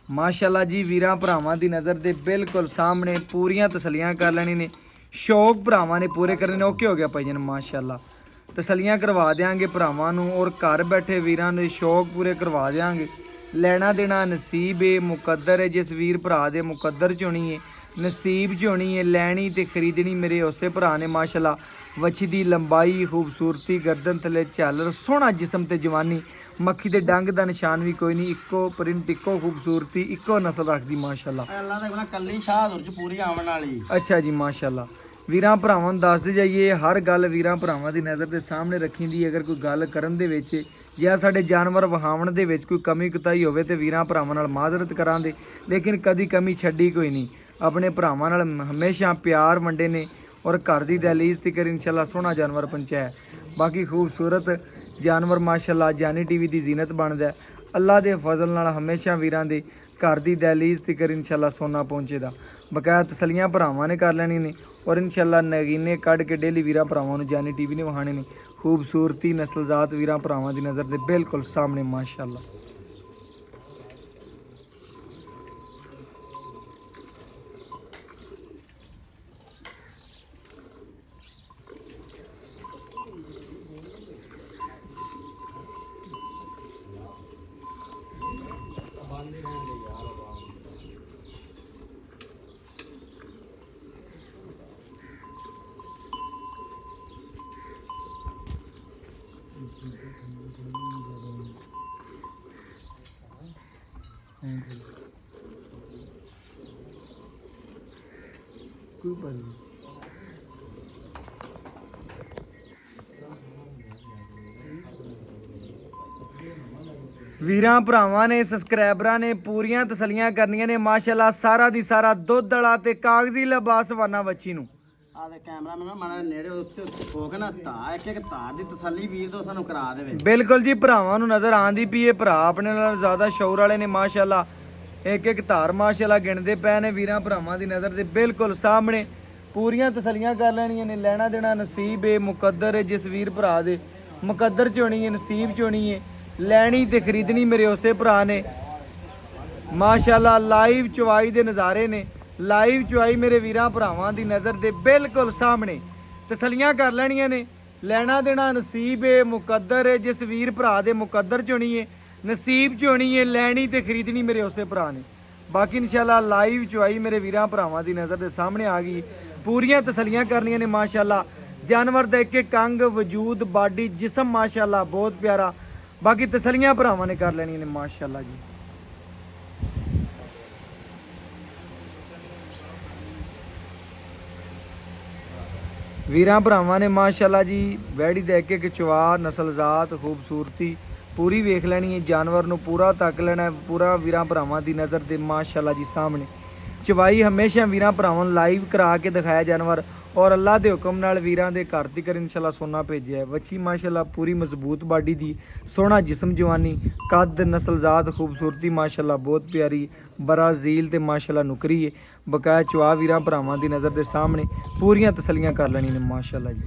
ਮਾਸ਼ਾਅੱਲਾ ਜੀ। ਵੀਰਾਂ ਭਰਾਵਾਂ ਦੀ ਨਜ਼ਰ ਦੇ ਬਿਲਕੁਲ ਸਾਹਮਣੇ ਪੂਰੀਆਂ ਤਸੱਲੀਆਂ ਕਰ ਲੈਣੀ ਨੇ। ਸ਼ੌਕ ਭਰਾਵਾਂ ਨੇ ਪੂਰੇ ਕਰਨੇ ਨੇ। ਓਕੇ ਹੋ ਗਿਆ ਭਾਈ ਜਨ ਮਾਸ਼ਾਅੱਲਾ। ਤਸੱਲੀਆਂ ਕਰਵਾ ਦੇਾਂਗੇ ਭਰਾਵਾਂ ਨੂੰ ਔਰ ਘਰ ਬੈਠੇ ਵੀਰਾਂ ਦੇ ਸ਼ੌਕ ਪੂਰੇ ਕਰਵਾ ਦੇਾਂਗੇ। ਲੈਣਾ ਦੇਣਾ ਨਸੀਬ ਏ, ਮੁਕੱਦਰ ਹੈ। ਜਿਸ ਵੀਰ ਭਰਾ ਦੇ ਮੁਕੱਦਰ 'ਚ ਹੋਣੀ ਹੈ, ਨਸੀਬ 'ਚ ਹੋਣੀ ਹੈ। ਲੈਣੀ ਤੇ ਖਰੀਦਣੀ ਮੇਰੇ ਉਸੇ ਭਰਾ ਨੇ ਮਾਸ਼ਾਅੱਲਾ। ਵੱਛੀ ਦੀ ਲੰਬਾਈ, ਖੂਬਸੂਰਤੀ, ਗਰਦਨ ਥੱਲੇ ਝਾਲਰ, ਸੋਹਣਾ ਜਿਸਮ ਤੇ ਜਵਾਨੀ, ਮੱਖੀ ਦੇ ਡੰਗ ਦਾ ਨਿਸ਼ਾਨ ਵੀ ਕੋਈ ਨਹੀਂ। ਇੱਕੋ ਪ੍ਰਿੰਟ, ਇੱਕੋ ਖੂਬਸੂਰਤੀ, ਇੱਕੋ ਨਸਲ ਰੱਖਦੀ ਮਾਸ਼ਾਅੱਲਾ। ਅੱਲਾ ਦੇ ਕੋਲ ਕੱਲੀ ਸ਼ਾਹਦੁਰ 'ਚ ਪੂਰੀ ਆਉਣ ਵਾਲੀ। ਅੱਛਾ ਜੀ ਮਾਸ਼ਾਅੱਲਾ। ਵੀਰਾਂ ਭਰਾਵਾਂ ਨੂੰ ਦੱਸਦੇ ਜਾਈਏ, ਹਰ ਗੱਲ ਵੀਰਾਂ ਭਰਾਵਾਂ ਦੀ ਨਜ਼ਰ ਦੇ ਸਾਹਮਣੇ ਰੱਖੀ ਦੀ। ਅਗਰ ਕੋਈ ਗੱਲ ਕਰਨ ਦੇ ਵਿੱਚ ਜਾਂ ਸਾਡੇ ਜਾਨਵਰ ਵਹਾਵਣ ਦੇ ਵਿੱਚ ਕੋਈ ਕਮੀ ਕੁਤਾਈ ਹੋਵੇ ਤੇ ਵੀਰਾਂ ਭਰਾਵਾਂ ਨਾਲ ਮਾਜ਼ਰਤ ਕਰਾਂਗੇ, ਲੇਕਿਨ ਕਦੀ ਕਮੀ ਛੱਡੀ ਕੋਈ ਨਹੀਂ। ਆਪਣੇ ਭਰਾਵਾਂ ਨਾਲ ਹਮੇਸ਼ਾ ਪਿਆਰ ਵੰਡੇ ਨੇ ਔਰ ਘਰ ਦੀ ਦਹਲੀਜ਼ ਤੀਕਰ ਇਨਸ਼ਾਅੱਲਾ ਸੋਹਣਾ ਜਾਨਵਰ ਪਹੁੰਚਾਇਆ। ਬਾਕੀ ਖੂਬਸੂਰਤ ਜਾਨਵਰ ਮਾਸ਼ਾਅੱਲਾ ਜਾਨੀ ਟੀਵੀ ਦੀ ਜ਼ੀਨਤ ਬਣਦਾ। ਅੱਲਾ ਦੇ ਫਜ਼ਲ ਨਾਲ ਹਮੇਸ਼ਾ ਵੀਰਾਂ ਦੇ ਘਰ ਦੀ ਦਹਲੀਜ਼ ਤੀਕਰ ਇਨਸ਼ਾਅੱਲਾ ਸੋਨਾ ਪਹੁੰਚੇਦਾ। ਬਕਾਇਆ ਤਸੱਲੀਆਂ ਭਰਾਵਾਂ ਨੇ ਕਰ ਲੈਣੀ ਨੇ ਔਰ ਇਨਸ਼ਾਅੱਲਾ ਨਗੀਨੇ ਕੱਢ ਕੇ ਡੇਲੀ ਵੀਰਾਂ ਭਰਾਵਾਂ ਨੂੰ ਜਾਨੀ ਟੀਵੀ ਨੇ ਵਹਾਣੇ ਨੇ। ਖੂਬਸੂਰਤੀ ਨਸਲਜ਼ਾਤ ਵੀਰਾਂ ਭਰਾਵਾਂ ਦੀ ਨਜ਼ਰ ਦੇ ਬਿਲਕੁਲ ਸਾਹਮਣੇ ਮਾਸ਼ਾਅੱਲਾ। ਵੀਰਾਂ ਭਰਾਵਾਂ ਨੇ ਸਬਸਕ੍ਰਾਈਬਰਾਂ ਨੇ ਪੂਰੀਆਂ ਤਸੱਲੀਆਂ ਕਰਨੀਆਂ ਨੇ ਮਾਸ਼ਾਅੱਲਾ। ਸਾਰਾ ਦੀ ਸਾਰਾ ਦੁੱਧ ਵਾਲਾ ਤੇ ਕਾਗਜ਼ੀ ਲਿਬਾਸ ਵਾਨਾ ਵੱਛੀ ਨੂੰ। ਆ ਦੇ ਕੈਮਰਾ ਮੈਨੂੰ ਮਾੜਾ ਨੇੜੇ ਉੱਤੇ ਹੋ ਕੇ ਨਾ ਧਾਰ ਇੱਕ ਧਾਰ ਦੀ ਤਸੱਲੀ ਵੀਰ ਤੋਂ ਸਾਨੂੰ ਕਰਾ ਦੇਵੇ। ਬਿਲਕੁਲ ਜੀ, ਭਰਾਵਾਂ ਨੂੰ ਨਜ਼ਰ ਆਂਦੀ ਪਈ ਏ। ਭਰਾ ਆਪਣੇ ਨਾਲ ਜ਼ਿਆਦਾ ਸ਼ੌਰ ਵਾਲੇ ਨੇ ਮਾਸ਼ਾਅੱਲਾ। ਇੱਕ ਇੱਕ ਧਾਰ ਮਾਸ਼ਾਅੱਲਾ ਗਿਣਦੇ ਪਏ ਨੇ। ਵੀਰਾਂ ਭਰਾਵਾਂ ਦੀ ਨਜ਼ਰ ਦੇ ਬਿਲਕੁਲ ਸਾਹਮਣੇ ਪੂਰੀਆਂ ਤਸੱਲੀਆਂ ਕਰ ਲੈਣੀਆਂ ਨੇ। ਲੈਣਾ ਦੇਣਾ ਨਸੀਬ ਏ, ਮੁਕੱਦਰ ਏ। ਜਿਸ ਵੀਰ ਭਰਾ ਦੇ ਮੁਕੱਦਰ 'ਚ ਹੋਣੀ ਏ, ਨਸੀਬ 'ਚ ਹੋਣੀ ਏ। ਲੈਣੀ ਤੇ ਖਰੀਦਣੀ ਮੇਰੇ ਉਸੇ ਭਰਾ ਨੇ ਮਾਸ਼ਾਅੱਲਾ। ਲਾਈਵ ਚੁਆਈ ਦੇ ਨਜ਼ਾਰੇ ਨੇ। ਲਾਈਵ ਚੁਆਈ ਮੇਰੇ ਵੀਰਾਂ ਭਰਾਵਾਂ ਦੀ ਨਜ਼ਰ ਦੇ ਬਿਲਕੁਲ ਸਾਹਮਣੇ ਤਸੱਲੀਆਂ ਕਰ ਲੈਣੀਆਂ ਨੇ। ਲੈਣਾ ਦੇਣਾ ਨਸੀਬ ਏ, ਮੁਕੱਦਰ ਏ। ਜਿਸ ਵੀਰ ਭਰਾ ਦੇ ਮੁਕੱਦਰ 'ਚ ਹੋਣੀ ਏ, ਨਸੀਬ 'ਚ ਹੋਣੀ ਏ। ਲੈਣੀ ਤੇ ਖਰੀਦਣੀ ਮੇਰੇ ਉਸੇ ਭਰਾ ਨੇ। ਬਾਕੀ ਇਨਸ਼ਾਅੱਲਾ ਲਾਈਵ ਚੁਆਈ ਮੇਰੇ ਵੀਰਾਂ ਭਰਾਵਾਂ ਦੀ ਨਜ਼ਰ ਦੇ ਸਾਹਮਣੇ ਆ ਗਈ। ਪੂਰੀਆਂ ਤਸੱਲੀਆਂ ਕਰਨੀਆਂ ਨੇ ਮਾਸ਼ਾਅੱਲਾ। ਜਾਨਵਰ ਦਾ ਇੱਕ ਇੱਕ ਅੰਗ, ਵਜੂਦ, ਬਾਡੀ, ਜਿਸਮ ਮਾਸ਼ਾਅੱਲਾ ਬਹੁਤ ਪਿਆਰਾ। ਬਾਕੀ ਤਸੱਲੀਆਂ ਭਰਾਵਾਂ ਨੇ ਕਰ ਲੈਣੀਆਂ ਨੇ ਮਾਸ਼ਾਅੱਲਾ ਜੀ। ਵੀਰਾਂ ਭਰਾਵਾਂ ਨੇ ਮਾਸ਼ਾਅੱਲਾ ਜੀ ਵੈੜੀ ਦਾ ਇੱਕ ਇੱਕ ਚਵਾ, ਨਸਲਜ਼ਾਤ, ਖੂਬਸੂਰਤੀ ਪੂਰੀ ਵੇਖ ਲੈਣੀ ਹੈ। ਜਾਨਵਰ ਨੂੰ ਪੂਰਾ ਤੱਕ ਲੈਣਾ ਪੂਰਾ ਵੀਰਾਂ ਭਰਾਵਾਂ ਦੀ ਨਜ਼ਰ ਦੇ ਮਾਸ਼ਾਅੱਲਾ ਜੀ ਸਾਹਮਣੇ। ਚਵਾਈ ਹਮੇਸ਼ਾ ਵੀਰਾਂ ਭਰਾਵਾਂ ਨੂੰ ਲਾਈਵ ਕਰਾ ਕੇ ਦਿਖਾਇਆ ਜਾਨਵਰ ਔਰ ਅੱਲਾ ਦੇ ਹੁਕਮ ਨਾਲ ਵੀਰਾਂ ਦੇ ਘਰ ਤੀਕਰ ਇਨਸ਼ਾਅੱਲਾ ਸੋਨਾ ਭੇਜਿਆ ਹੈ। ਵੱਛੀ ਮਾਸ਼ਾਅੱਲਾ ਪੂਰੀ ਮਜ਼ਬੂਤ ਬਾਡੀ ਦੀ, ਸੋਹਣਾ ਜਿਸਮ, ਜਵਾਨੀ, ਕੱਦ, ਨਸਲਜ਼ਾਤ, ਖੂਬਸੂਰਤੀ ਮਾਸ਼ਾਅੱਲਾ ਬਹੁਤ ਪਿਆਰੀ। ਬਰਾਜ਼ੀਲ ਤੇ ਮਾਸ਼ਾਅੱਲਾ ਨੁਕਰੀ ਹੈ। ਬਕਾਇਆ ਚਵਾ ਵੀਰਾਂ ਭਰਾਵਾਂ ਦੀ ਨਜ਼ਰ ਦੇ ਸਾਹਮਣੇ ਪੂਰੀਆਂ ਤਸੱਲੀਆਂ ਕਰ ਲੈਣੀ ਨੇ ਮਾਸ਼ਾਅੱਲਾ ਜੀ।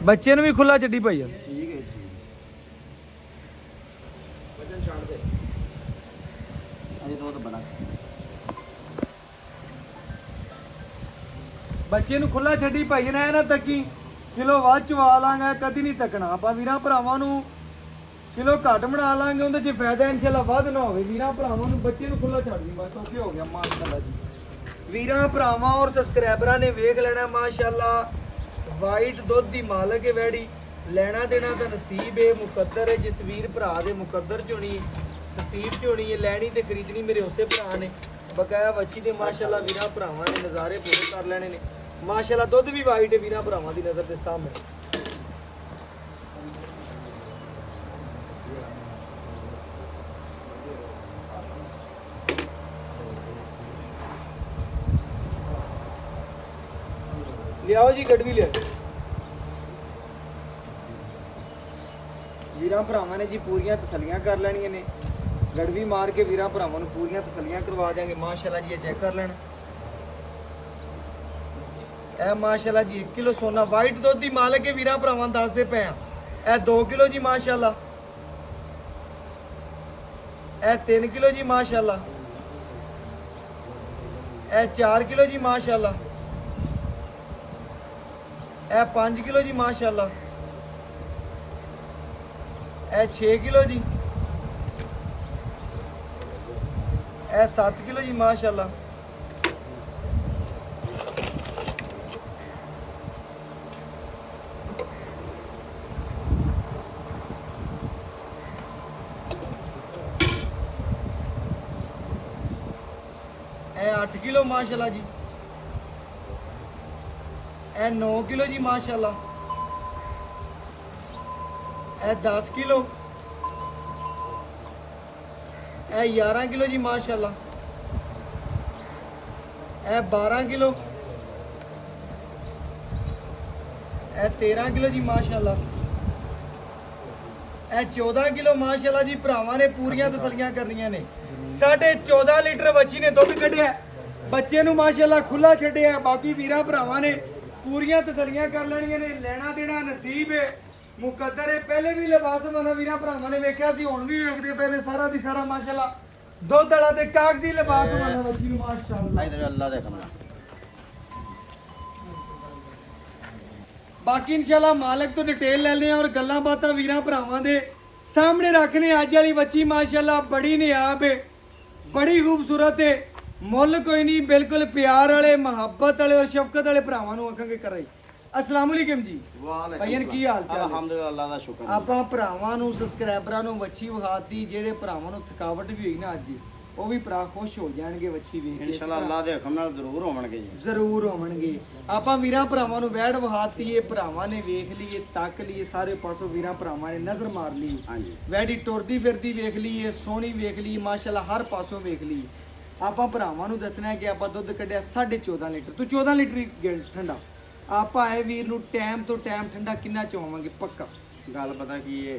ਬੱਚੇ ਨੂੰ ਵੀ ਖੁੱਲਾ ਛੱਡੀ ਭਾਈ ਯਾਰ। ਠੀਕ ਹੈ ਜੀ, ਵਜਨ ਛੱਡ ਦੇ ਅਜੇ ਦੁੱਧ ਬੜਾ। ਬੱਚੇ ਨੂੰ ਖੁੱਲਾ ਛੱਡੀ ਭਾਈ ਨਾ ਨਾ ਤੱਕੀ ਕਿਲੋ ਵੱਧ ਚਵਾ ਲਾਂਗਾ ਕਦੀ ਨਹੀਂ ਤੱਕਣਾ ਆਪਾਂ ਵੀਰਾਂ ਭਰਾਵਾਂ ਨੂੰ ਕਿਲੋ ਘੱਟ ਬਣਾ ਲਾਂਗੇ ਉਹਦੇ 'ਚ ਫਾਇਦਾ ਇਨਸ਼ਾਅੱਲਾ ਵੱਧ ਨਾ ਹੋਵੇ ਵੀਰਾਂ ਭਰਾਵਾਂ ਨੂੰ ਬੱਚੇ ਨੂੰ ਖੁੱਲਾ ਛੱਡ ਦੀ ਬਸ ਓਕੇ ਹੋ ਗਿਆ ਮਾਸ਼ਾਅੱਲਾ ਜੀ ਵੀਰਾਂ ਭਰਾਵਾਂ ਔਰ ਸਬਸਕ੍ਰਾਈਬਰਾਂ ਨੇ ਵੇਖ ਲੈਣਾ ਮਾਸ਼ਾਅੱਲਾ ਵਾਈਟ ਦੁੱਧ ਦੀ ਮਾਲਕ ਹੈ ਵੈੜੀ ਲੈਣਾ ਦੇਣਾ ਤਾਂ ਨਸੀਬ ਹੈ ਮੁਕੱਦਰ ਹੈ ਜਿਸ ਵੀਰ ਭਰਾ ਦੇ ਮੁਕੱਦਰ ਚ ਹੋਣੀ ਨਸੀਬ ਚ ਹੋਣੀ ਹੈ ਲੈਣੀ ਤੇ ਖਰੀਦਣੀ ਮੇਰੇ ਉਸੇ ਭਰਾ ਨੇ ਬਕਾਇਆ ਵੱਛੀ ਦੇ ਮਾਸ਼ਾਅੱਲਾ ਵੀਰਾਂ ਭਰਾਵਾਂ ਨੇ ਨਜ਼ਾਰੇ ਪੂਰੇ ਕਰ ਲੈਣੇ ਨੇ ਮਾਸ਼ਾਅੱਲਾ ਦੁੱਧ ਵੀ ਵਾਈਟ ਹੈ ਵੀਰਾਂ ਭਰਾਵਾਂ ਦੀ ਨਜ਼ਰ ਦੇ ਸਾਹਮਣੇ ਲਿਆਓ ਜੀ ਗੜਵੀ ਲਿਆ ਵੀਰਾਂ ਭਰਾਵਾਂ ਨੇ ਜੀ ਪੂਰੀਆਂ ਤਸੱਲੀਆਂ ਕਰ ਲੈਣੀਆਂ ਨੇ ਗੜਵੀ ਮਾਰ ਕੇ ਵੀਰਾਂ ਭਰਾਵਾਂ ਨੂੰ ਪੂਰੀਆਂ ਤਸੱਲੀਆਂ ਕਰਵਾ ਦਿਆਂਗੇ ਮਾਸ਼ਾਅੱਲਾ ਜੀ ਇਹ ਚੈੱਕ ਕਰ ਲੈਣ ਇਹ ਮਾਸ਼ਾਅੱਲਾ ਜੀ 1 ਕਿਲੋ ਸੋਨਾ ਵਾਈਟ ਦੁੱਧ ਦੀ ਮਾਲਕ ਹੈ ਵੀਰਾਂ ਭਰਾਵਾਂ ਦੱਸਦੇ ਪਏ ਆ ਇਹ 2 ਕਿਲੋ ਜੀ ਮਾਸ਼ਾਅੱਲਾ ਇਹ 3 ਕਿਲੋ ਜੀ ਮਾਸ਼ਾਅੱਲਾ ਇਹ 4 ਕਿਲੋ ਜੀ ਮਾਸ਼ਾਅੱਲਾ ਇਹ 5 ਕਿਲੋ ਜੀ ਮਾਸ਼ਾਅੱਲਾ ਇਹ 6 ਕਿਲੋ ਜੀ ਇਹ 7 ਕਿਲੋ ਜੀ ਮਾਸ਼ਾਅੱਲਾ ਇਹ 8 ਕਿਲੋ ਮਾਸ਼ਾਅੱਲਾ ਜੀ ਇਹ 9 ਕਿਲੋ ਜੀ ਮਾਸ਼ਾਅੱਲਾ ਇਹ 10 ਕਿਲੋ ਇਹ 11 ਕਿਲੋ ਜੀ ਮਾਸ਼ਾਅੱਲਾ ਇਹ 12 ਕਿਲੋ ਇਹ 13 ਕਿਲੋ ਜੀ ਮਾਸ਼ਾਅੱਲਾ ਇਹ 14 ਕਿਲੋ ਮਾਸ਼ਾਅੱਲਾ ਜੀ ਭਰਾਵਾਂ ਨੇ ਪੂਰੀਆਂ ਤਸੱਲੀਆਂ ਕਰਨੀਆਂ ਨੇ 14.5 ਲੀਟਰ ਬੱਚੀ ਨੇ ਦੁੱਧ ਕੱਢਿਆ ਬੱਚੇ ਨੂੰ ਮਾਸ਼ਾਅੱਲਾ ਖੁੱਲਾ ਛੱਡਿਆ ਬਾਕੀ ਵੀਰਾਂ ਭਰਾਵਾਂ ਨੇ ਪੂਰੀਆਂ ਤਸੱਲੀਆਂ ਕਰ ਲੈਣੀਆਂ ਨੇ ਲੈਣਾ ਦੇਣਾ ਨਸੀਬ ਹੈ ਮੁਕੱਦਰ ਹੈ ਪਹਿਲੇ ਵੀ ਲਿਬਾਸ ਮਨਾ ਵੀਰਾਂ ਭਰਾਵਾਂ ਨੇ ਵੇਖਿਆ ਸੀ ਹੁਣ ਵੀ ਵੇਖਦੇ ਪਏ ਨੇ ਸਾਰਾ ਦੀ ਸਾਰਾ ਮਾਸ਼ਾਅੱਲਾ ਦੁੱਧ ਵਾਲਾ ਤੇ ਕਾਗਜ਼ੀ ਲਿਬਾਸ ਮਨਾ ਬੱਚੀ ਨੂੰ ਮਾਸ਼ਾਅੱਲਾ ਇਧਰ ਅੱਲਾ ਦੇ ਕਮਲਾ ਬਾਕੀ ਇਨਸ਼ਾਅੱਲਾ ਮਾਲਕ ਤੋਂ ਡਿਟੇਲ ਲੈ ਲੈਣੇ ਔਰ ਗੱਲਾਂ ਬਾਤਾਂ ਵੀਰਾਂ ਭਰਾਵਾਂ ਦੇ ਸਾਹਮਣੇ ਰੱਖਨੇ ਅੱਜ ਵਾਲੀ ਬੱਚੀ ਮਾਸ਼ਾਅੱਲਾ ਬੜੀ ਨਿਆਬ ਹੈ ਬੜੀ ਖੂਬਸੂਰਤ ਹੈ ਮੁੱਲ ਕੋਈ ਨਹੀਂ ਬਿਲਕੁਲ ਪਿਆਰ ਵਾਲੇ ਮੁਹੱਬਤ ਵਾਲੇ ਔਰ ਸ਼ਫਕਤ ਵਾਲੇ ਭਰਾਵਾਂ ਨੂੰ ਆਖਾਂਗੇ ਕਰਾਈ अस्सलाम वालेकुम जी ਭਾਈਆਂ ਕੀ ਹਾਲ ਚਾਲ ਅਲਹਮਦੁਲਿਲਾ ਅੱਲਾ ਦਾ ਸ਼ੁਕਰ ਆਪਾਂ ਭਰਾਵਾਂ ਨੂੰ ਸਬਸਕ੍ਰਾਈਬਰਾਂ ਨੂੰ ਵੱਛੀ ਵਿਖਾਤੀ ਜਿਹੜੇ ਭਰਾਵਾਂ ਨੂੰ ਥਕਾਵਟ ਵੀ ਹੋਈ ਨਾ ਅੱਜ ਉਹ ਵੀ ਭਰਾ ਖੁਸ਼ ਹੋ ਜਾਣਗੇ ਵੱਛੀ ਵੇਖ ਕੇ ਇਨਸ਼ਾਅੱਲਾ ਅੱਲਾ ਦੇ ਹੁਕਮ ਨਾਲ ਜ਼ਰੂਰ ਹੋਣਗੇ ਜੀ ਜ਼ਰੂਰ ਹੋਣਗੇ ਆਪਾਂ ਵੀਰਾਂ ਭਰਾਵਾਂ ਨੂੰ ਵੈੜ ਵਿਖਾਤੀ ਏ ਭਰਾਵਾਂ ਨੇ ਵੇਖ ਲਈਏ ਤੱਕ ਲਈਏ ਸਾਰੇ ਪਾਸੋਂ ਵੀਰਾਂ ਭਰਾਵਾਂ ਨੇ ਨਜ਼ਰ ਮਾਰ ਲਈ ਹਾਂਜੀ ਵੈੜੀ ਟੁਰਦੀ ਫਿਰਦੀ ਵੇਖ ਲਈਏ ਸੋਹਣੀ ਵੇਖ ਲਈ ਮਾਸ਼ਾਅੱਲਾ ਹਰ ਪਾਸੋਂ ਵੇਖ ਲਈ ਆਪਾਂ ਭਰਾਵਾਂ ਨੂੰ ਦੱਸਣਾ ਹੈ ਕਿ ਆਪਾਂ ਦੁੱਧ ਕੱਢਿਆ 14.5 ਲੀਟਰ ਤੂੰ 14 ਲੀਟਰ ਹੀ ਠੰਡਾ ਆਪਾਂ ਇਹ ਵੀਰ ਨੂੰ ਟਾਈਮ ਤੋਂ ਟਾਈਮ ਠੰਡਾ ਕਿੰਨਾ ਚਵਾਵਾਂਗੇ ਪੱਕਾ ਗੱਲ ਪਤਾ ਕੀ ਇਹ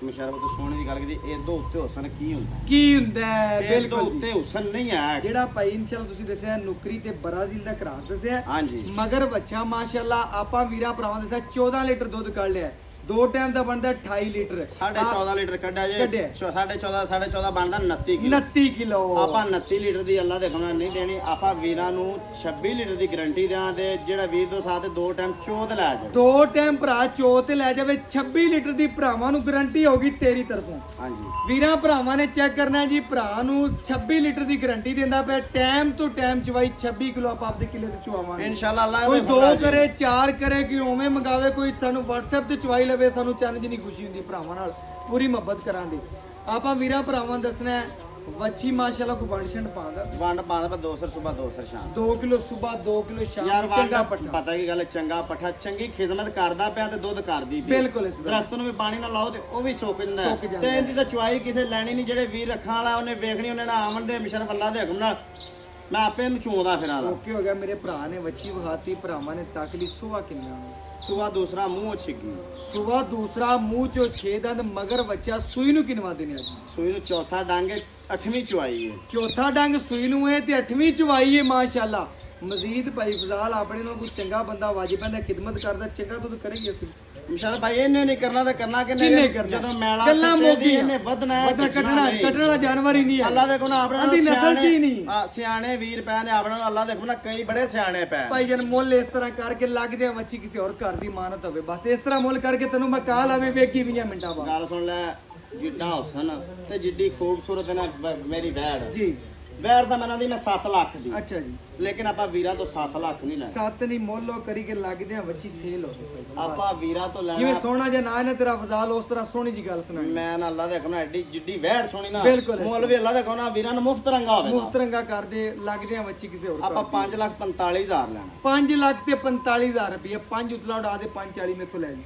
ਮੁਸ਼ਰਫ ਤੋਂ ਸੋਹਣੇ ਦੀ ਗੱਲ ਕੀਤੀ ਇਹਦੋਂ ਉੱਤੇ ਹੁਸਨ ਕੀ ਹੁੰਦਾ ਹੈ ਬਿਲਕੁਲ ਉੱਤੇ ਹੁਸਨ ਨਹੀਂ ਆ ਜਿਹੜਾ ਭਾਈ ਇਨਸ਼ਾਅੱਲਾ ਤੁਸੀਂ ਦੱਸਿਆ ਨੁਕਰੀ ਤੇ ਬਰਾਜ਼ੀਲ ਦਾ ਕਰਾਸ ਦੱਸਿਆ ਹਾਂਜੀ ਮਗਰ ਬੱਚਾ ਮਾਸ਼ਾਅੱਲਾ ਆਪਾਂ ਵੀਰਾਂ ਭਰਾਵਾਂ ਦੱਸਿਆ 14 ਲੀਟਰ ਦੁੱਧ ਕੱਢ ਲਿਆ ਦੋ ਟਾਈਮ ਦਾ ਬਣਦਾ 28 ਲੀਟਰ 14.5 ਲੀਟਰ ਕੱਢਿਆ ਜੇ 14.5 ਬਣਦਾ 29 ਕਿਲੋ ਆਪਾਂ 29 ਲੀਟਰ ਦੀ ਅੱਲਾ ਦੇ ਖਮਣਾ ਨਹੀਂ ਦੇਣੀ ਆਪਾਂ ਵੀਰਾਂ ਨੂੰ 26 ਲੀਟਰ ਦੀ ਗਾਰੰਟੀ ਦਿਆਂ ਤੇ ਜਿਹੜਾ ਵੀਰ ਦੋ ਸਾਥ ਦੋ ਟਾਈਮ ਚੋਤ ਲੈ ਜਾਵੇ ਦੋ ਟਾਈਮ ਭਰਾ ਚੋਤ ਤੇ ਲੈ ਜਾਵੇ 26 ਲੀਟਰ ਦੀ ਭਰਾਵਾਂ ਨੂੰ ਗਾਰੰਟੀ ਹੋਗੀ ਤੇਰੀ ਤਰਫੋਂ ਹਾਂਜੀ ਵੀਰਾਂ ਭਰਾਵਾਂ ਨੇ ਚੈੱਕ ਕਰਨਾ ਜੀ ਭਰਾ ਨੂੰ 26 ਲੀਟਰ ਦੀ ਗਾਰੰਟੀ ਦਿੰਦਾ ਪਿਆ ਟਾਈਮ ਤੋਂ ਟਾਈਮ ਚਵਾਈ 26 ਕਿਲੋ ਆਪਾਂ ਆਪਦੇ ਕਿਲੇ ਤੇ ਚਵਾਵਾਂਗੇ ਇਨਸ਼ਾਅੱਲਾ ਅੱਲਾ ਕੋਈ ਦੋ ਕਰੇ ਚਾਰ ਕਰੇ ਕਿ ਉਵੇਂ ਮੰਗਾਵੇ ਕੋਈ ਸਾਨੂੰ WhatsApp ਤੇ ਚਵਾਈ ਲਵੇ ਸਾਨੂੰ ਚੰਨ ਜਿੰਨੀ ਖੁਸ਼ੀ ਹੁੰਦੀ ਭਰਾਵਾਂ ਨਾਲ ਪੂਰੀ ਮੁਹੱਬਤ ਕਰਾਂਗੇ ਆਪਾਂ ਵੀਰਾਂ ਭਰਾਵਾਂ ਦੱਸਣਾ ਹੈ ਵੱਛੀ ਮਾਸ਼ਾਅੱਲਾ ਕੋ ਵੰਡ ਪਾਉਂਦਾ ਦੋ ਸਰ ਸਵੇਰ ਦੋ ਸਰ ਸ਼ਾਮ 2 ਕਿਲੋ ਸਵੇਰ 2 ਕਿਲੋ ਸ਼ਾਮ ਯਾਰ ਚੰਗਾ ਪੱਠਾ ਪਤਾ ਕੀ ਗੱਲ ਚੰਗਾ ਪੱਠਾ ਚੰਗੀ ਖਿਦਮਤ ਕਰਦਾ ਪਿਆ ਤੇ ਦੁੱਧ ਕਰਦੀ ਪਈ ਬਿਲਕੁਲ ਇਸ ਤਰ੍ਹਾਂ ਦਰਖਤ ਨੂੰ ਵੀ ਪਾਣੀ ਨਾਲ ਲਾਓ ਤੇ ਉਹ ਵੀ ਸੁੱਕ ਜਾਂਦਾ ਤੇ ਇਹਦੀ ਤਾਂ ਚੁਆਈ ਕਿਸੇ ਲੈਣੀ ਨਹੀਂ ਜਿਹੜੇ ਵੀਰ ਰੱਖਾਂ ਵਾਲਾ ਉਹਨੇ ਵੇਖਣੀ ਉਹਨੇ ਨਾ ਆਮਨ ਦੇ ਮੁਸ਼ਰਫ ਅੱਲਾ ਦੇ ਹੁਕਮ ਨਾਲ ਮੈਂ ਆਪੇ ਇਹਨੂੰ ਚੋਂਦਾ ਫਿਰਾਂ ਓਕੇ ਹੋ ਗਿਆ ਮੇਰੇ ਭਰਾ ਨੇ ਵੱਛੀ ਵਿਖਾਤੀ ਭਰਾਵਾਂ ਨੇ ਤੱਕ ਲਈ ਸੁਆ ਕਿੰਨਾ ਸੁਬਾ ਦੂਸਰਾ ਮੂੰਹ ਛਿੱਗੀ ਸੁਆ ਦੂਸਰਾ ਮੂੰਹ ਚੋਂ 6 ਦੰਦ ਮਗਰ ਬੱਚਾ ਸੂਈ ਨੂੰ ਕਿਨਵਾ ਦੇਣੇ ਅੱਜ ਸੂਈ ਨੂੰ ਚੌਥਾ ਡੰਗ 8ਵੀਂ ਚੁਆਈ ਹੈ ਚੌਥਾ ਡੰਗ ਸੂਈ ਨੂੰ ਹੈ ਤੇ 8ਵੀਂ ਚਵਾਈ ਹੈ ਮਾਸ਼ਾਅੱਲਾ ਮਜ਼ੀਦ ਭਾਈ ਫਜ਼ਾਲ ਆਪਣੇ ਨੂੰ ਕੋਈ ਚੰਗਾ ਬੰਦਾ ਵਾਜib ਪੈਂਦਾ ਖਿਦਮਤ ਕਰਦਾ ਚੰਗਾ ਦੁੱਧ ਕਰੇਗੀ ਅਸੀਂ ਇਨਸ਼ਾਅੱਲਾ ਭਾਈ ਇਹਨੇ ਨਹੀਂ ਕਰਨਾ ਤੇ ਕਰਨਾ ਕਿੰਨੇ ਕਿੰਨੇ ਕਰਨਾ ਜਦੋਂ ਮੈਲਾ ਗੱਲਾਂ ਸੱਚੇ ਦੀ ਮੋਦੀ ਇਹਨੇ ਵਧਣਾ ਹੈ ਕੱਢਣ ਵਾਲਾ ਜਾਨਵਰ ਹੀ ਨਹੀਂ ਹੈ ਅੱਲਾ ਦੇ ਕੋਲ ਆਪਣੇ ਆਂਦੀ ਨਸਲ ਚ ਹੀ ਨਹੀਂ ਸਿਆਣੇ ਵੀਰ ਪੈ ਨੇ ਆਪਣੇ ਨੂੰ ਅੱਲਾ ਦੇ ਕੋਲ ਕਈ ਬੜੇ ਸਿਆਣੇ ਪੈ ਭਾਈ ਜਨ ਮੁੱਲ ਇਸ ਤਰ੍ਹਾਂ ਕਰਕੇ ਲੱਗਦੇ ਆ ਮੱਛੀ ਕਿਸੇ ਹੋਰ ਘਰ ਦੀ ਮਾਨਤ ਹੋਵੇ ਬਸ ਇਸ ਤਰ੍ਹਾਂ ਮੁੱਲ ਕਰਕੇ ਤੈਨੂੰ ਮੈਂ ਕਾਲ ਆਵੇ ਵੇਖੀ 20 ਮਿੰਟਾਂ ਬਾਅਦ ਗੱਲ ਸੁਣ ਲੈ ਜਿੱਡਾ ਹੁਸਨ ਤੇ ਜਿੱਡੀ ਖੂਬਸੂਰਤ ਹੈ ਨਾ ਮੇਰੀ ਵੈੜ ਜੀ ਵੈੜ ਤਾਂ ਮਨਾਂ ਦੀ ਮੈਂ 7 ਲੱਖ ਦੀ ਅੱਛਾ ਜੀ ਲੇਕਿਨ ਆਪਾਂ ਵੀਰਾਂ ਤੋਂ 7 ਲੱਖ ਨਹੀਂ ਲੈਣਾ ਸੱਤ ਨਹੀਂ ਮੁੱਲ ਉਹ ਕਰੀ ਕੇ ਲੱਗਦੇ ਆ ਮੱਛੀ ਸੇਲ ਹੋਵੇ ਆਪਾਂ ਵੀਰਾਂ ਤੋਂ ਜਿਵੇਂ ਲੈਣਾ ਸੋਹਣਾ ਜਿਹਾ ਨਾਂ ਹੈ ਨਾ ਤੇਰਾ ਫਜ਼ਾਲ ਉਸ ਤਰ੍ਹਾਂ ਸੋਹਣੀ ਜੀ ਗੱਲ ਸੁਣਾਈ ਮੈਂ ਨਾ ਅੱਲਾ ਦੇ ਕੋਲ ਐਡੀ ਜਿੱਡੀ ਵੈੜ ਸੋਣੀ ਨਾ ਬਿਲਕੁਲ। ਮੁੱਲ ਵੀ ਅੱਲਾ ਦੇ ਕੋਲ ਨਾ ਵੀਰਾਂ ਨੂੰ ਮੁਫਤ ਰੰਗਾ ਹੋਵੇ ਮੁਫਤ ਰੰਗਾ ਕਰਦੇ ਲੱਗਦੇ ਆ ਮੱਛੀ ਕਿਸੇ ਹੋਰ ਆਪਾਂ 5,45,000 ਲੈਣਾ 5 ਲੱਖ ਤੇ 45,000 ਰੁਪਏ 5 ਉਤਲਾ ਉਡਾ ਦੇ 540 ਮੇਥੋਂ ਲੈ ਜੀ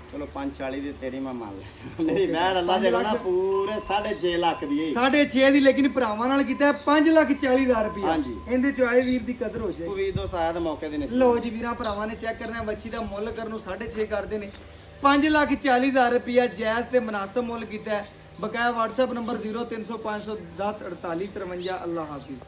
ਚਲੋ 540 ਦੀ ਤੇਰੀ ਮੈਂ ਮੰਨ ਲਿਆ ਮੇਰੀ ਵੈੜ ਅੱਲਾ ਦੇ ਕੋਲ ਨਾ ਪੂਰੇ 6.5 ਲੱਖ ਦੀ ਹੈ 6.5 ਦੀ ਲੇਕਿਨ ਭਰਾਵਾਂ ਨਾਲ ਕੀਤਾ 5,40,000 ਰੁਪਏ ਹਾਂਜੀ। ਇਹਦੇ ਚ ਆਏ ਵੀਰ ਦੀ ਕਦਰ ਹੋ ਜਾਏ ਉਹ ਵੀ ਦੋਸਤ ਆਇਆ ਤਾਂ ਮੌਕੇ ਦੀ ਨਹੀਂ ਲੋ ਜੀ ਵੀਰਾਂ ਭਰਾਵਾਂ ਨੇ ਚੈੱਕ ਕਰਨਾ ਮੱਛੀ ਦਾ ਮੁੱਲ ਕਰਨ ਨੂੰ 6.5 ਕਰਦੇ ਨੇ 5,40,000 ਰੁਪਏ ਜਾਇਜ਼ ਤੇ ਮੁਨਾਸਬ ਮੁੱਲ ਕੀਤਾ ਹੈ ਬਕਾਇਆ WhatsApp ਨੰਬਰ 0305104853 ਅੱਲਾਹ ਹਾਫਿਜ਼।